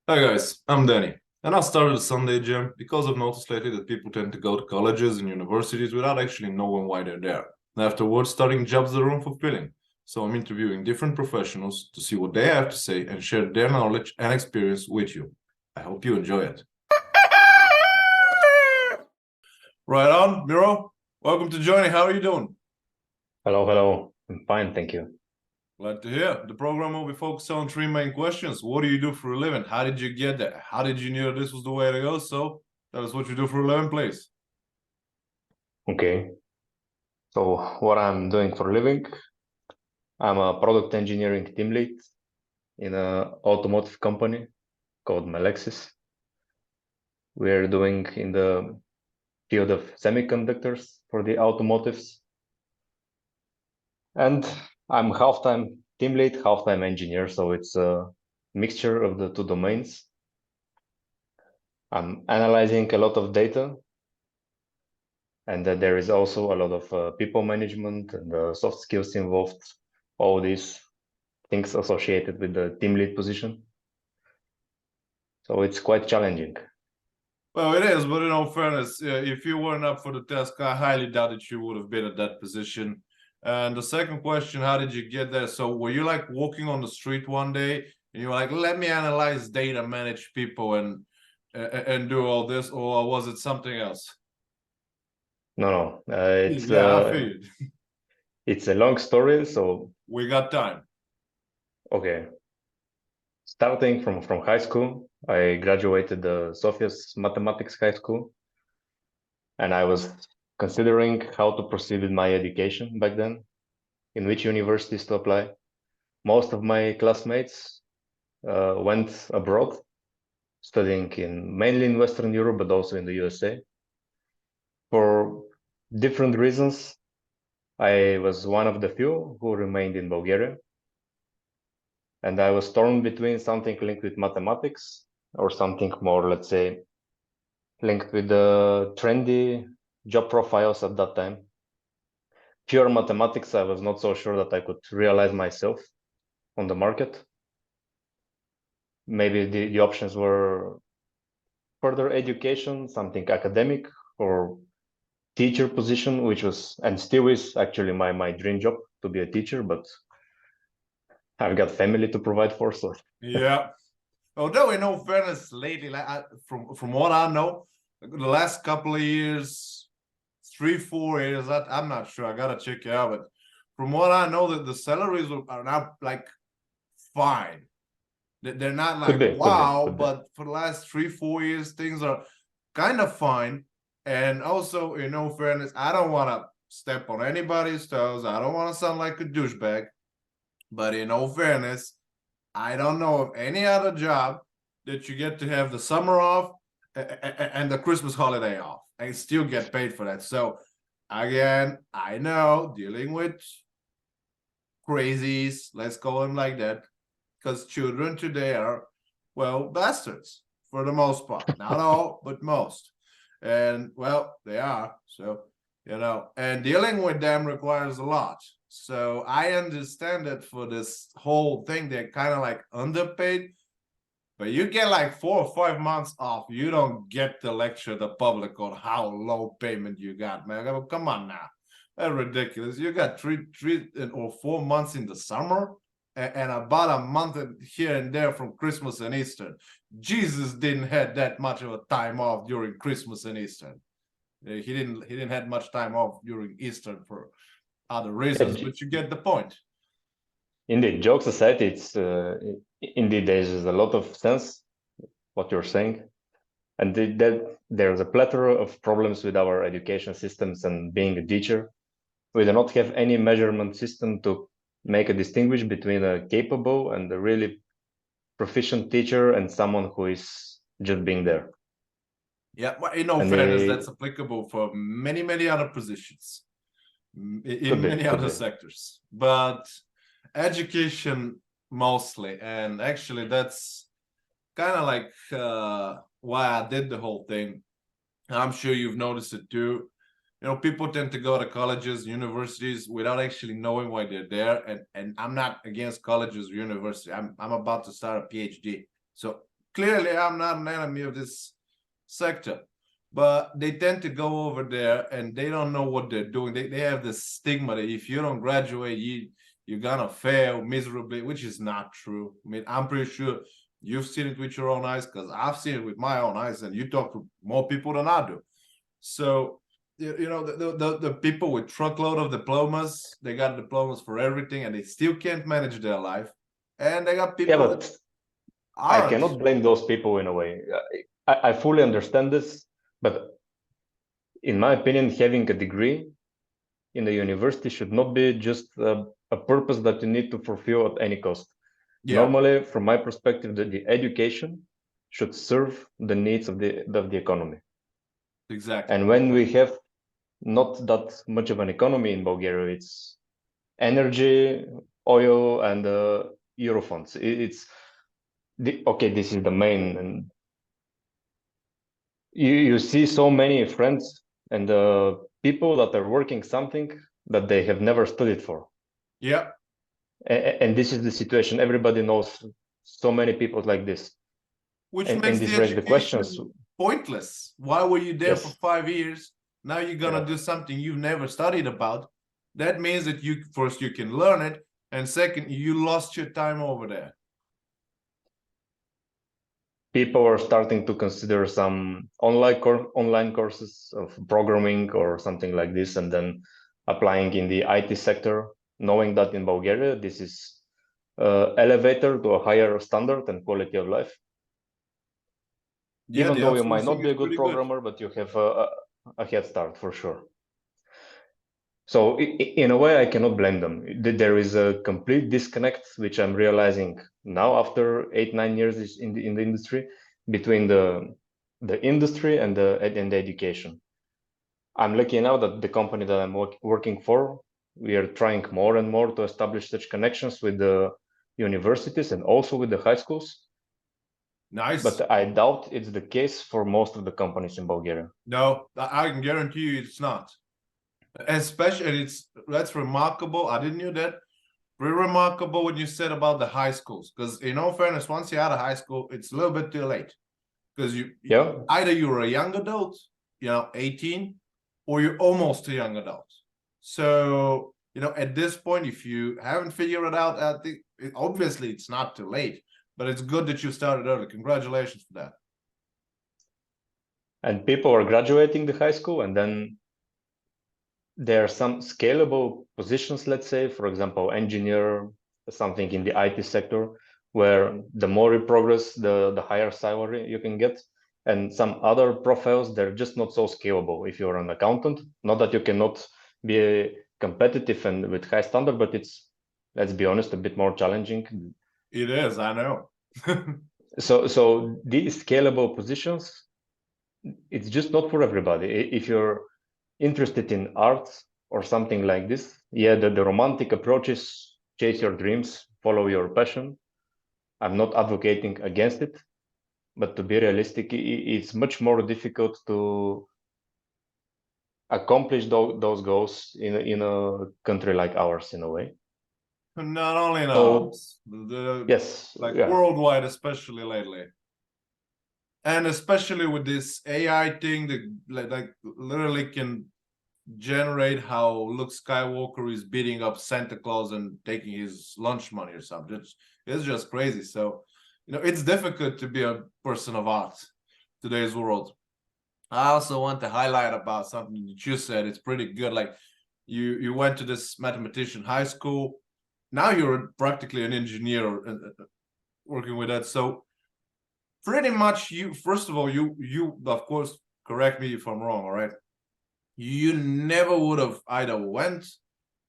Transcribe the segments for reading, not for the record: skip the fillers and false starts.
Hi guys, I'm Danny, and I started a Sunday gym because I've noticed lately that people tend to go to colleges and universities without actually knowing why they're there. And afterwards, starting jobs that are unfulfilling. So I'm interviewing different professionals to see what they have to say and share their knowledge and experience with you. I hope you enjoy it. Right on, Miro. Welcome to joining. How are you doing? Hello, hello. I'm fine, thank you. Glad to hear. The program will be focused on three main questions. What do you do for a living? How did you get there? How did you know this was the way to go? So tell us what you do for a living, please. Okay. So what I'm doing for a living, I'm a product engineering team lead in an automotive company called Melexis. We're doing in the field of semiconductors for the automotives. And I'm half-time team lead, half-time engineer, so it's a mixture of the two domains. I'm analyzing a lot of data, and there is also a lot of people management and soft skills involved, all these things associated with the team lead position. So it's quite challenging. Well, it is, but in all fairness, if you weren't up for the task, I highly doubt that you would have been at that position. And the second question, how did you get there? So were you like walking on the street one day and you were like, let me analyze data, manage people and do all this, or was it something else? No, Yeah, I figured. it's a long story. So We got time. okay, starting from high school, I graduated the Sophia's Mathematics High School, and I was considering how to proceed with my education back then, in which universities to apply. Most of my classmates went abroad, studying mainly in Western Europe, but also in the USA. For different reasons, I was one of the few who remained in Bulgaria, and I was torn between something linked with mathematics or something more, let's say, linked with the trendy job profiles at that time. Pure mathematics, I was not so sure that I could realize myself on the market. Maybe the options were further education, something academic, or teacher position, which was and still is actually my dream job to be a teacher, but I've got family to provide for, so Yeah. Although in all fairness, lately, from what I know, the last couple of years, 3, 4 years, I'm not sure. I gotta check it out, but from what I know, that the salaries are now like fine. They're not could like be, wow, could be. but for the last 3, 4 years, things are kind of fine. And also, in all fairness, I don't want to step on anybody's toes. I don't want to sound like a douchebag, but in all fairness, I don't know of any other job that you get to have the summer off and the Christmas holiday off and still get paid for that. So again, I know dealing with crazies, let's call them like that, because children today are, well, bastards for the most part. Not all, but most. And well, they are. So, and dealing with them requires a lot. So I understand that for this whole thing, they're kind of like underpaid, but you get like 4 or 5 months off. You don't get to lecture the public on how low payment you got, man. Come on now. That's ridiculous. You got 3 or 4 months in the summer and about a month here and there from Christmas and Easter. Jesus didn't have that much of a time off during Christmas and Easter. He didn't have much time off during Easter for other reasons, but you get the point. Indeed, jokes aside, it's indeed there's a lot of sense what you're saying, and that there's a plethora of problems with our education systems and being a teacher. We do not have any measurement system to make a distinguish between a capable and a really proficient teacher and someone who is just being there. Yeah, well, in all And fairness, that's applicable for many, many other positions in many other sectors. But education mostly, and actually that's kind of like why I did the whole thing. I'm sure you've noticed it too. People tend to go to colleges, universities without actually knowing why they're there. And I'm not against colleges or university. I'm about to start a PhD. So clearly I'm not an enemy of this sector, but they tend to go over there and they don't know what they're doing. They have this stigma that if you don't graduate, you're gonna fail miserably, which is not true. I mean, I'm pretty sure you've seen it with your own eyes, because I've seen it with my own eyes, and you talk to more people than I do. So you know, the people with truckload of diplomas, they got diplomas for everything, and they still can't manage their life. And they got Yeah, people that but I aren't. cannot blame those people in a way. I fully understand this, but in my opinion, having a degree in the university should not be just a purpose that you need to fulfill at any cost. Yeah, Normally, from my perspective, the education should serve the needs of the economy. exactly. And when we have not that much of an economy in Bulgaria, it's energy, oil, and euro funds. It's okay. This is the main, and you see so many friends and people that are working something that they have never studied for. Yeah, And this is the situation. Everybody knows so many people like this, which and makes the this raises the questions. education pointless. Why were you there for Yes, 5 years? Now you're gonna yeah. do something you've never studied about. That means that you first you can learn it, and second, you lost your time over there. People are starting to consider some online courses of programming or something like this, and then applying in the IT sector, knowing that in Bulgaria this is elevator to a higher standard and quality of life. Yeah, Even the though you might not outsourcing be is a good pretty good. programmer, but you have a head start for sure. So in a way, I cannot blame them. There is a complete disconnect, which I'm realizing now after 8-9 years in the industry, between the industry and the education. I'm lucky now that the company that I'm working for, we are trying more and more to establish such connections with the universities and also with the high schools. Nice. But I doubt it's the case for most of the companies in Bulgaria. No, I can guarantee you it's not. Especially, that's remarkable. I didn't know that. Very remarkable what you said about the high schools, because in all fairness, once you're out of high school, it's a little bit too late, because Yeah. either you're a young adult, 18, or you're almost a young adult. So at this point, if you haven't figured it out, I think obviously it's not too late, but it's good that you started early. Congratulations for that. And people are graduating the high school, and then there are some scalable positions, let's say, for example, engineer, something in the IT sector, where the more you progress, the higher salary you can get. And some other profiles, they're just not so scalable. If you're an accountant, not that you cannot be competitive and with high standard, but it's, let's be honest, a bit more challenging. It is, I know. So these scalable positions, it's just not for everybody. If you're interested in art or something like this, yeah, the romantic approach is chase your dreams, follow your passion. I'm not advocating against it, but to be realistic, it's much more difficult to accomplish those goals in a country like ours, in a way. Not only in So ours, yes, like yeah, worldwide, especially lately. And especially with this AI thing that like literally can generate how Luke Skywalker is beating up Santa Claus and taking his lunch money or something. It's just crazy. So, it's difficult to be a person of art in today's world. I also want to highlight about something that you said. It's pretty good. Like you went to this mathematician high school. Now you're practically an engineer working with that. So pretty much first of all, you of course, correct me if I'm wrong, all right? You never would have either went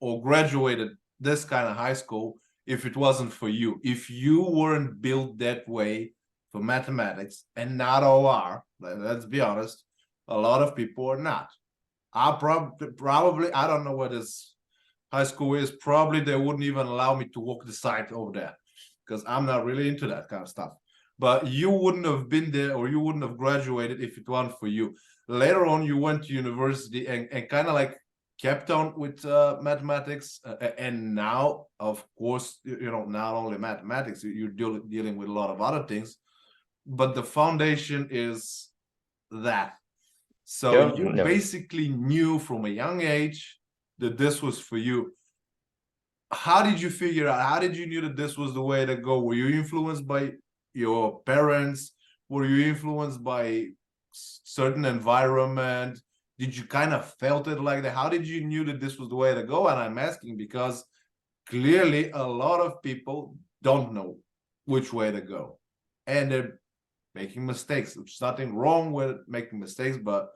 or graduated this kind of high school if it wasn't for you. If you weren't built that way for mathematics, and not all are, let's be honest, a lot of people are not. I probably I don't know what this high school is. Probably they wouldn't even allow me to walk the site over there, because I'm not really into that kind of stuff. But you wouldn't have been there, or you wouldn't have graduated if it weren't for you. Later on, you went to university and kind of like kept on with mathematics, and now, of course, not only mathematics, you're dealing with a lot of other things. but the foundation is that. So Yeah, you yeah. basically knew from a young age that this was for you. How did you figure out? How did you knew that this was the way to go? Were you influenced by your parents? Were you influenced by certain environment? Did you kind of felt it like that? How did you knew that this was the way to go? And I'm asking because clearly a lot of people don't know which way to go, and they're making mistakes. There's nothing wrong with making mistakes, but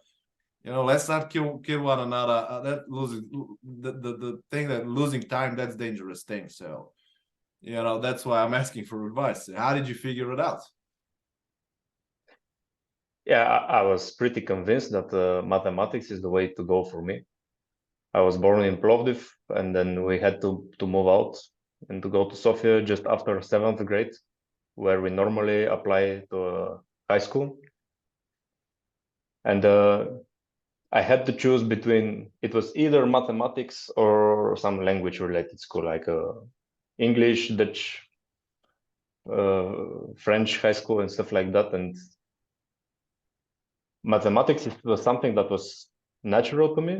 let's not kill one another. That losing the thing that losing time, that's dangerous thing. So that's why I'm asking for advice. How did you figure it out? Yeah, I was pretty convinced that mathematics is the way to go for me. I was born in Plovdiv, and then we had to move out and to go to Sofia just after 7th grade, where we normally apply to high school. And I had to choose between, it was either mathematics or some language related school, like English, Dutch, French high school and stuff like that. And mathematics was something that was natural to me.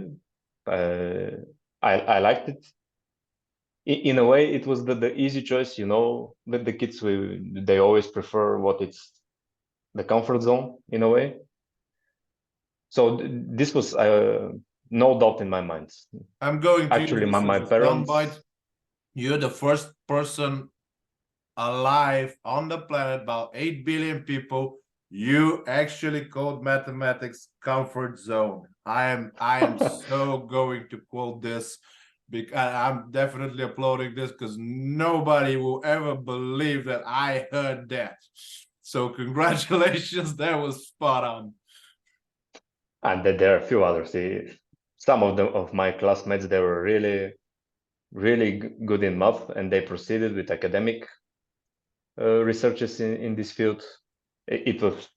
I liked it. In a way, it was the easy choice, with the kids, they always prefer what it's the comfort zone in a way. So this was no doubt in my mind. I'm going to Actually, use my this as a parents. soundbite. You're the first person alive on the planet, about 8 billion people. You actually called mathematics comfort zone. I am so going to quote this, because I'm definitely applauding this, because nobody will ever believe that I heard that. So congratulations, that was spot on. And there are a few others. Some of my classmates, they were really, really good in math, and they proceeded with academic researches in this field. It was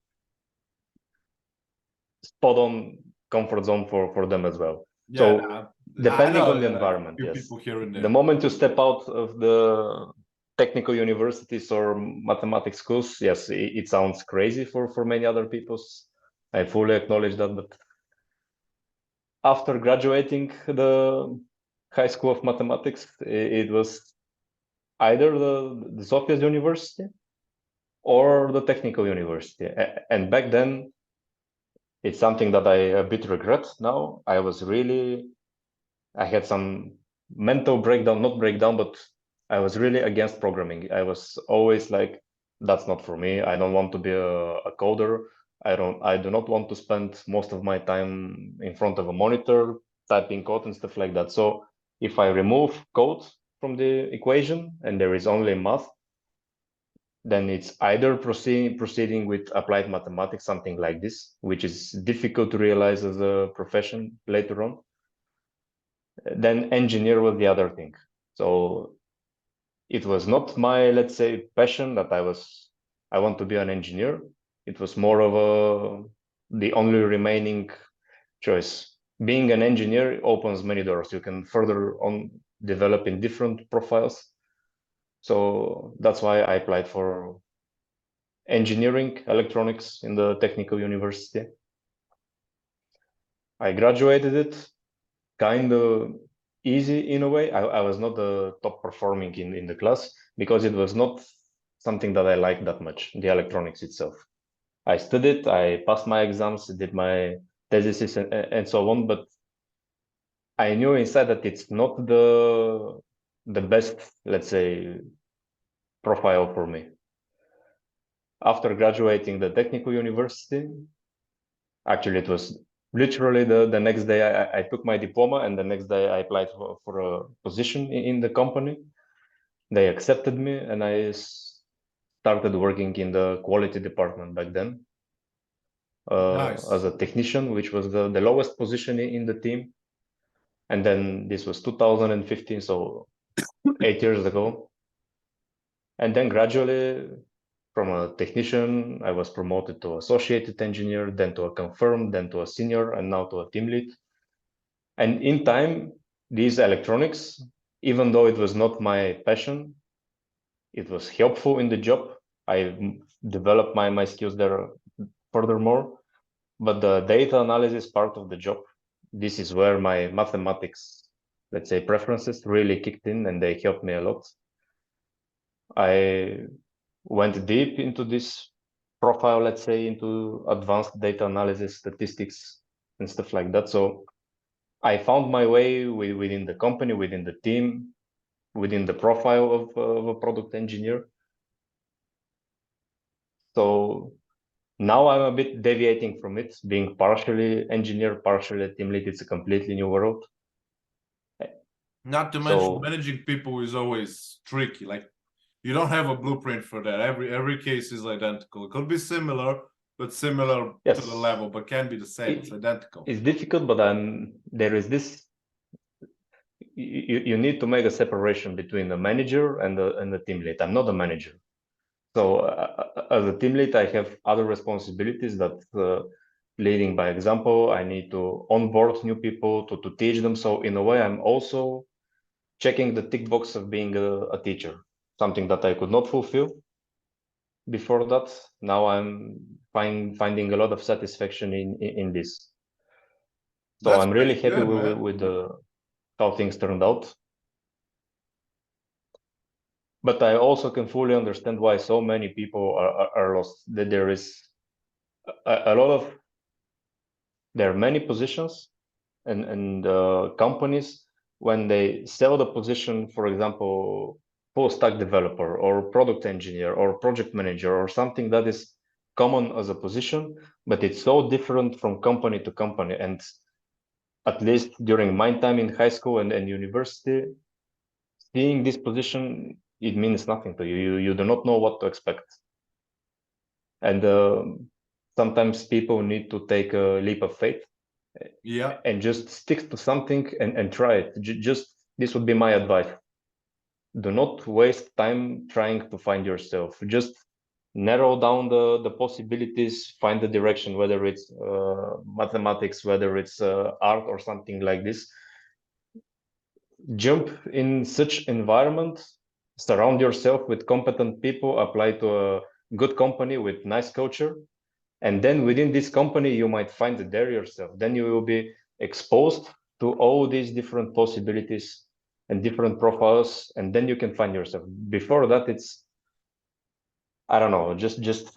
spot on comfort zone for them as well. Yeah, So depending on the environment, few yes. people here and The there. moment you step out of the technical universities or mathematics schools, yes, it sounds crazy for many other people. I fully acknowledge that, but after graduating the high school of mathematics, it was either the Sofia University or the technical university. And back then, it's something that I a bit regret now. I had some mental breakdown, not breakdown, but I was really against programming. I was always like, that's not for me. I don't want to be a coder. I do not want to spend most of my time in front of a monitor typing code and stuff like that. So if I remove code from the equation and there is only math, then it's either proceeding with applied mathematics, something like this, which is difficult to realize as a profession later on. Then engineer was the other thing. So it was not my, let's say, passion that I want to be an engineer. It was more of the only remaining choice. Being an engineer opens many doors. You can further on develop in different profiles. So that's why I applied for engineering electronics in the technical university. I graduated it kind of easy in a way. I was not the top performing in the class because it was not something that I liked that much, the electronics itself. I studied, I passed my exams, did my thesis and so on, but I knew inside that it's not the best, let's say, profile for me. After graduating the technical university, actually it was literally the next day I took my diploma, and the next day I applied for a position in the company. They accepted me, and I started working in the quality department back then Nice. as a technician, which was the lowest position in the team. And then this was 2015, so 8 years ago. And then gradually, from a technician, I was promoted to associated engineer, then to a confirmed, then to a senior, and now to a team lead. And in time, these electronics, even though it was not my passion, it was helpful in the job. I develop my skills there furthermore. But the data analysis part of the job, this is where my mathematics, let's say, preferences really kicked in, and they helped me a lot. I went deep into this profile, let's say, into advanced data analysis, statistics, and stuff like that. So I found my way within the company, within the team, within the profile of a product engineer. So now I'm a bit deviating from it, being partially engineer, partially team lead. It's a completely new world. Not to mention, managing people is always tricky. Like, you don't have a blueprint for that. Every case is identical. It could be similar, but similar Yes, to the level, but can be the same. It's identical. It's difficult, but there is this. You need to make a separation between the manager and the team lead. I'm not a manager, so as a team lead, I have other responsibilities that leading by example. I need to onboard new people to teach them. So in a way, I'm also checking the tick box of being a teacher, something that I could not fulfill before that. Now I'm finding a lot of satisfaction in this. So That's I'm really happy good, with how things turned out. But I also can fully understand why so many people are lost. That there is a lot of, there are many positions and companies, when they sell the position, for example, full stack developer or product engineer or project manager or something that is common as a position, but it's so different from company to company. And at least during my time in high school and university, seeing this position, it means nothing to you. You do not know what to expect. And sometimes people need to take a leap of faith, yeah, and just stick to something and try it. Just this would be my advice. Do not waste time trying to find yourself. Just narrow down the possibilities, find the direction, whether it's mathematics, whether it's art or something like this. Jump in such environment, surround yourself with competent people, apply to a good company with nice culture, and then within this company you might find there yourself. Then you will be exposed to all these different possibilities and different profiles, and then you can find yourself. Before that, it's, I don't know, just it's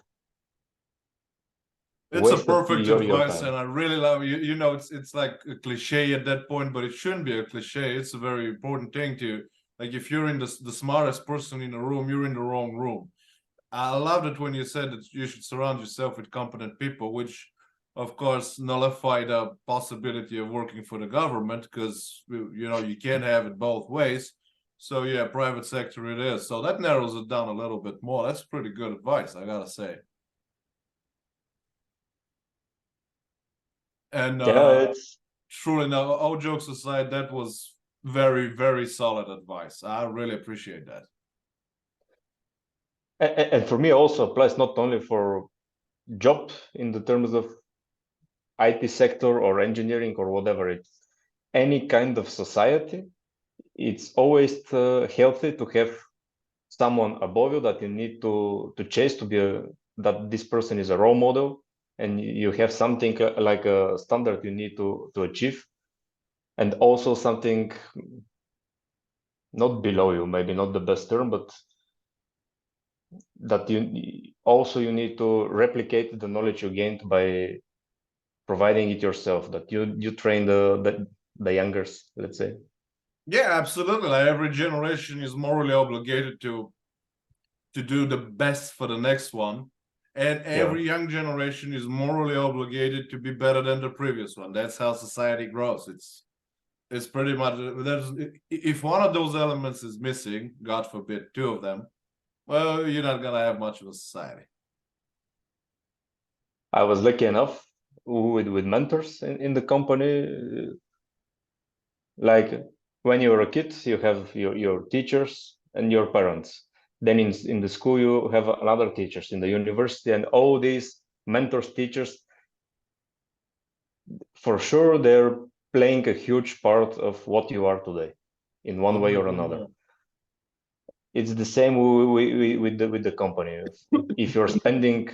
a wasted perfect your advice, time. and I really love you. You know, it's like a cliche at that point, but it shouldn't be a cliche. It's a very important thing to, like, if you're in the smartest person in the room, you're in the wrong room. I loved it when you said that you should surround yourself with competent people, which of course nullify the possibility of working for the government, because you can't have it both ways. So yeah, private sector it is. So that narrows it down a little bit more. That's pretty good advice, I gotta say. And Yeah, it's truly, now, all jokes aside, that was very, very solid advice. I really appreciate that. and for me also applies not only for job in the terms of IT sector or engineering or whatever. It's any kind of society. It's always healthy to have someone above you that you need to chase, to be that this person is a role model, and you have something like a standard you need to achieve, and also something not below you, maybe not the best term, but that you need to replicate the knowledge you gained by providing it yourself, that you train the youngers, let's say. Yeah, absolutely. Like, every generation is morally obligated to do the best for the next one, and every young generation is morally obligated to be better than the previous one. That's how society grows. It's pretty much, if one of those elements is missing, God forbid two of them, well, you're not gonna have much of a society. I was lucky enough with mentors in the company. Like when you're a kid, you have your teachers and your parents. Then in the school, you have another teachers. In the university, and all these mentors, teachers, for sure, they're playing a huge part of what you are today, in one way or another. it's the same with the company. If you're spending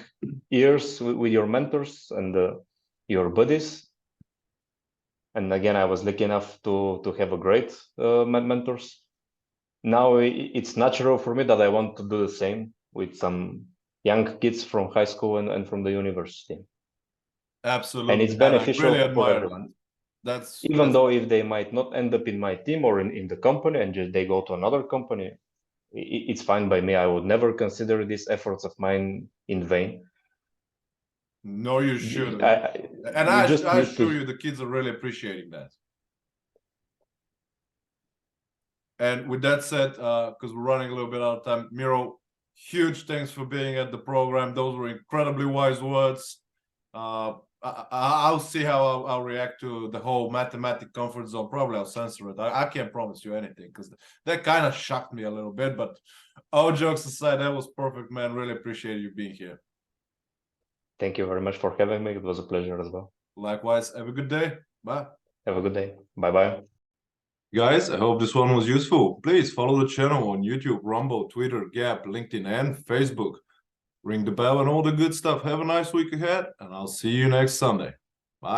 years with your mentors and your buddies, and again, I was lucky enough to have a great mentors. Now it's natural for me that I want to do the same with some young kids from high school and from the university. Absolutely. And it's And I beneficial really for admire everyone. that. Even though if they might not end up in my team or in the company and just they go to another company, it's fine by me. I would never consider these efforts of mine in vain. No, you should. And You I just need assure to. you, the kids are really appreciating that. And with that said, because we're running a little bit out of time, Miro, huge thanks for being at the program. Those were incredibly wise words. I'll see how I'll react to the whole mathematic comfort zone. Probably I'll censor it. I can't promise you anything because that kind of shocked me a little bit. But all jokes aside, that was perfect, man. Really appreciate you being here. Thank you very much for having me. It was a pleasure as well. Likewise. Have a good day. Bye. Have a good day. Bye-bye. Guys, I hope this one was useful. Please follow the channel on YouTube, Rumble, Twitter, Gap, LinkedIn, and Facebook. Ring the bell and all the good stuff. Have a nice week ahead, and I'll see you next Sunday.